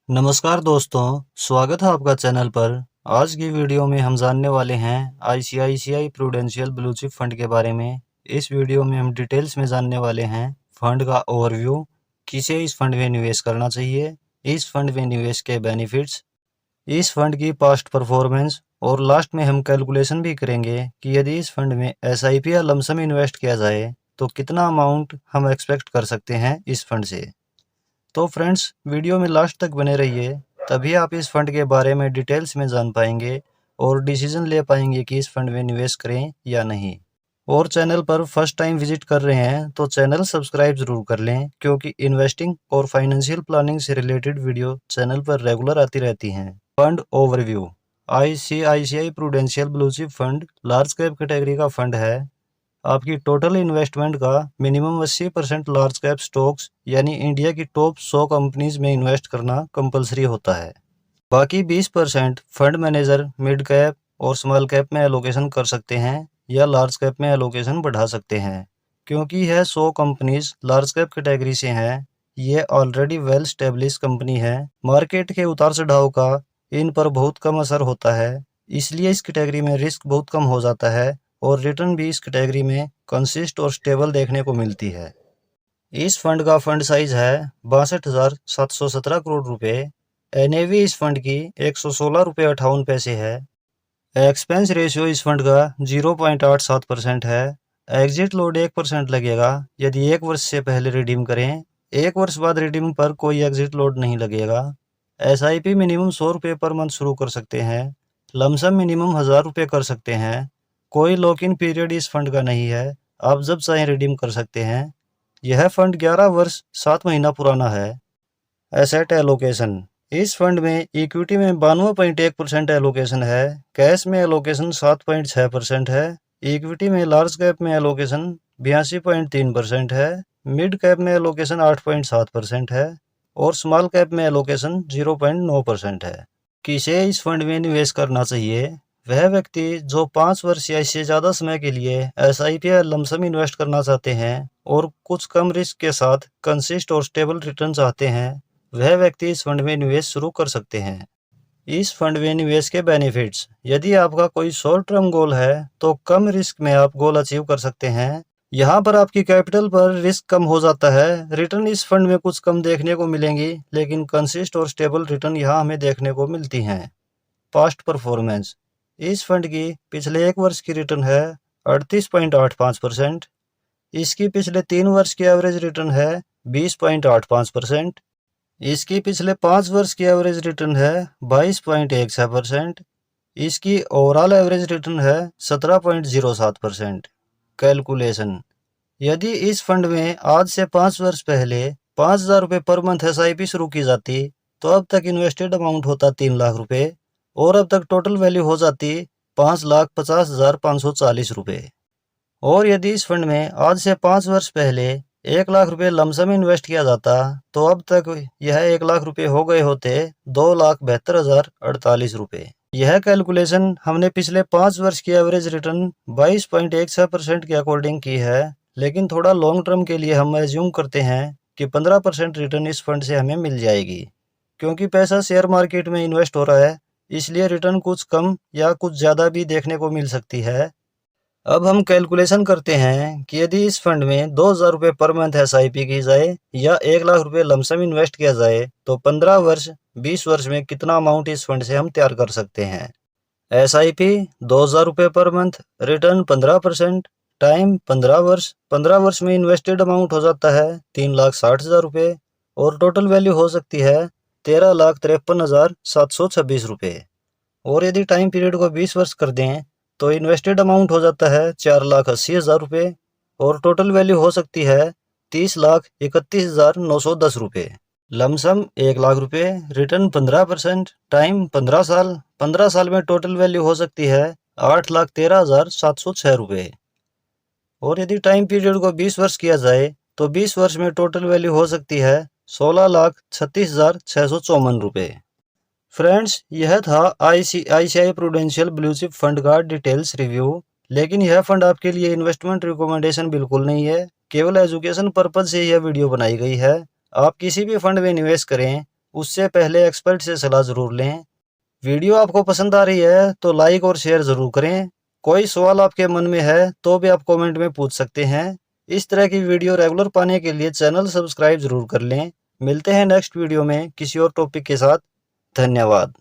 नमस्कार दोस्तों, स्वागत है आपका चैनल पर। आज की वीडियो में हम जानने वाले हैं ICICI prudential blue chip fund के बारे में। इस वीडियो में हम डिटेल्स में जानने वाले हैं फंड का ओवरव्यू, किसे इस फंड में निवेश करना चाहिए, इस फंड में निवेश के बेनिफिट्स, इस फंड की पास्ट परफॉर्मेंस और लास्ट में हम कैलकुलेशन भी करेंगे कि यदि इस फंड में एसआईपी या लमसम इन्वेस्ट किया जाए तो कितना अमाउंट हम एक्सपेक्ट कर सकते हैं इस फंड से। तो फ्रेंड्स, वीडियो में लास्ट तक बने रहिए, तभी आप इस फंड के बारे में डिटेल्स में जान पाएंगे और डिसीजन ले पाएंगे कि इस फंड में निवेश करें या नहीं। और चैनल पर फर्स्ट टाइम विजिट कर रहे हैं तो चैनल सब्सक्राइब जरूर कर लें, क्योंकि इन्वेस्टिंग और फाइनेंशियल प्लानिंग से रिलेटेड वीडियो चैनल पर रेगुलर आती रहती हैं। Fund overview. ICICI prudential blue chip fund large cap category का फंड है। आपकी टोटल इन्वेस्टमेंट का मिनिमम 80% लार्ज कैप स्टॉक्स यानी इंडिया की टॉप 100 कंपनीज में इन्वेस्ट करना कंपलसरी होता है। बाकी 20% फंड मैनेजर मिड कैप और स्मॉल कैप में एलोकेशन कर सकते हैं या लार्ज कैप में एलोकेशन बढ़ा सकते हैं। क्योंकि यह 100 कंपनीज लार्ज कैप कैटेगरी से हैं, ये ऑलरेडी वेल स्टेब्लिश कंपनी है, मार्केट के उतार चढ़ाव का इन पर बहुत कम असर होता है, इसलिए इस कैटेगरी में रिस्क बहुत कम हो जाता है और रिटर्न भी इस कैटेगरी में कंसिस्ट और स्टेबल देखने को मिलती है। इस फंड का फंड साइज है 62,717 करोड़ रुपए। एनएवी इस फंड की 116 रुपये 58 पैसे है। एक्सपेंस रेशियो इस फंड का 0.87% है। एग्जिट लोड 1% लगेगा यदि 1 वर्ष से पहले रिडीम करें। 1 वर्ष बाद रिडीम पर कोई एग्जिट लोड नहीं लगेगा। एसआईपी मिनिमम 100 रुपये पर मंथ शुरू कर सकते हैं। लमसम मिनिमम 1000 रुपये कर सकते हैं। कोई लॉक इन पीरियड इस फंड का नहीं है, आप जब चाहें रिडीम कर सकते हैं। यह फंड 11 वर्ष 7 महीना पुराना है। Asset allocation. इस फंड में इक्विटी में 92.1% एलोकेशन है, कैश में एलोकेशन 7.6% है, इक्विटी में लार्ज कैप में एलोकेशन 82.3% है, मिड कैप में एलोकेशन 8.7% है और स्मॉल कैप में एलोकेशन 0.9% है। किसे इस फंड में निवेश करना चाहिए? वह व्यक्ति जो 5 वर्ष या इससे ज़्यादा समय के लिए एसआईपी या लमसम इन्वेस्ट करना चाहते हैं और कुछ कम रिस्क के साथ कंसिस्ट और स्टेबल रिटर्न चाहते हैं, वह व्यक्ति इस फंड में निवेश शुरू कर सकते हैं। इस फंड में निवेश के बेनिफिट्स। यदि आपका कोई शॉर्ट टर्म गोल है तो कम रिस्क में आप गोल अचीव कर सकते हैं। यहाँ पर आपकी कैपिटल पर रिस्क कम हो जाता है। रिटर्न इस फंड में कुछ कम देखने को मिलेंगी, लेकिन कंसिस्ट और स्टेबल रिटर्न यहाँ हमें देखने को मिलती हैं। Past performance. इस फंड की पिछले 1 वर्ष की रिटर्न है 38.85%। इसकी पिछले 3 वर्ष की एवरेज रिटर्न है 20.85%। इसकी पिछले 5 वर्ष की एवरेज रिटर्न है 22.16%। इसकी ओवरऑल एवरेज रिटर्न है 17.07%। कैलकुलेशन। यदि इस फंड में आज से 5 वर्ष पहले 5,000 रुपये पर मंथ एसआईपी शुरू की जाती तो अब तक इन्वेस्टेड अमाउंट होता 3 लाख रुपये और अब तक टोटल वैल्यू हो जाती 5,50,540 रुपये। और यदि इस फंड में आज से 5 वर्ष पहले 1 लाख रुपये लमसम इन्वेस्ट किया जाता तो अब तक यह 1 लाख रुपये हो गए होते 2,72,048 रुपये। यह कैलकुलेशन हमने पिछले 5 वर्ष की एवरेज रिटर्न 22.16% के अकॉर्डिंग की है, लेकिन थोड़ा लॉन्ग टर्म के लिए हम एज्यूम करते हैं कि 15% रिटर्न इस फंड से हमें मिल जाएगी। क्योंकि पैसा शेयर मार्केट में इन्वेस्ट हो रहा है, इसलिए रिटर्न कुछ कम या कुछ ज़्यादा भी देखने को मिल सकती है। अब हम कैलकुलेशन करते हैं कि यदि इस फंड में 2,000 रुपये पर मंथ एसआईपी की जाए या 1 लाख रुपये लमसम इन्वेस्ट किया जाए तो 15 वर्ष 20 वर्ष में कितना अमाउंट इस फंड से हम तैयार कर सकते हैं। एसआईपी 2,000 रुपये पर मंथ, रिटर्न 15%, टाइम 15 वर्ष। 15 वर्ष में इन्वेस्टेड अमाउंट हो जाता है 3,60,000 रुपये और टोटल वैल्यू हो सकती है 13,53,726 रुपये। और यदि टाइम पीरियड को 20 वर्ष कर दें तो इन्वेस्टेड अमाउंट हो जाता है 4,80,000 रुपये और टोटल वैल्यू हो सकती है 30,31,910 रुपये। लमसम 1 लाख रुपये, रिटर्न 15%, टाइम 15 साल। 15 साल में टोटल वैल्यू हो सकती है 8,13,706 रुपये। और यदि टाइम पीरियड को 20 वर्ष किया जाए तो 20 वर्ष में टोटल वैल्यू हो सकती है 16,36,654 रुपये। फ्रेंड्स, यह था ICICI prudential blue chip fund का डिटेल्स रिव्यू। लेकिन यह फंड आपके लिए इन्वेस्टमेंट रिकमेंडेशन बिल्कुल नहीं है, केवल एजुकेशन पर्पज से यह वीडियो बनाई गई है। आप किसी भी फंड में निवेश करें, उससे पहले एक्सपर्ट से सलाह ज़रूर लें। वीडियो आपको पसंद आ रही है तो लाइक और शेयर ज़रूर करें। कोई सवाल आपके मन में है तो भी आप कमेंट में पूछ सकते हैं। इस तरह की वीडियो रेगुलर पाने के लिए चैनल सब्सक्राइब ज़रूर कर लें। मिलते हैं नेक्स्ट वीडियो में किसी और टॉपिक के साथ। धन्यवाद।